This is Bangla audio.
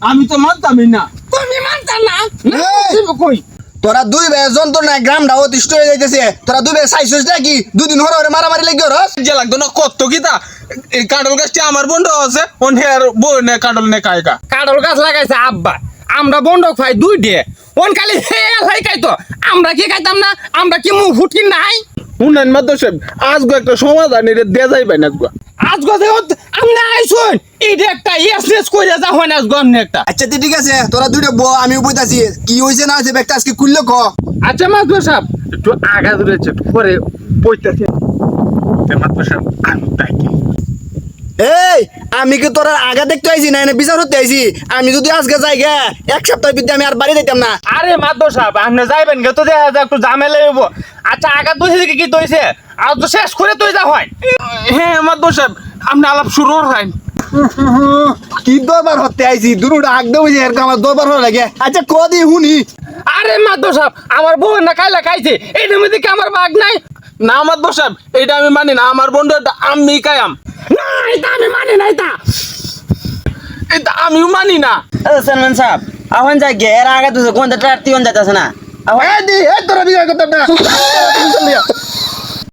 আমি তো মানতামই না। তুমি মানতা না এই! তোরা দুই ভাই যন্ত্রণা গ্রামটা অতিষ্ঠ হয়ে যাইতেছে। তোরা দুই ভাই চাইছিস নাকি দুদিন হরে হরে মারামারি লেগে রস? যে লাগতো না কত কিতা এই কাঁঠাল গাছটি আমার বন্ধু আছে ওন হের বউ নে কাঁঠাল নে কায়কা। কাঁঠাল গাছ লাগাইছে আব্বা, আমরা বন্ধক খাই দুই দিয়ে ওন খালি হেলাই খাইতো, আমরা কি খাইতাম না? আমরা কি মুখ ফুটকি নাই? শুনেন মাদ্র সাহেব আজকে একটা সমাধান এটা দেয়া যাইবে না আজকে। আজ গজে আমরা আইসুন এটা একটা এসএস কইরা যা হয় না আজ গমনে একটা। আচ্ছা তুই ঠিক আছে, তোরা দুইটা ব আমি বইতাছি কি হয়েছে না হয়েছে ব্যাগটা আজকে খুললে ক। আচ্ছা মাদ্র সাহেব একটু আগা ধরেছে পরে বইতাছে মাদ্র সাহেব আমি তাই কি এই আমি কি তোরা আগা দেখতে আইছি না বিচার হতে আইছি? আমি যদি আজকে যাই গে এক সপ্তাহ বিদ্যা আমি আর বাড়ি যাইতাম না। আরে মাদ্র সাহেব আপনি যাইবেন গে তো দেখা যায় একটু ঝামেলা হইব। আচ্ছা আগা দুই দিকে কি তৈছে আর তো শেষ করে তুই যা হয়। হ্যাঁ মাদ্র সাহেব আপনি আলাপ শুরু হয়। কি দরবার হতে আইছি দুটা আগ দেবো যে এরকম আমার দরবার হয়ে লাগে। আচ্ছা কদি শুনি আরে মাদ্র সাহেব আমার বউ না খাইলা খাইছে এইটার মধ্যে কি আমার বাঘ নাই? না মাদ্র সাহেব এটা আমি মানি না, আমার বন্ধু আমি কায়াম না এটা আমি মানি না এটা। এটা আমিও মানি না। সালমান সাহেব এখন যাই গে এর আগে তুই কোন টাটি কোন যাইতাছ না এই দি এই তোরা বিয়ে করতাম না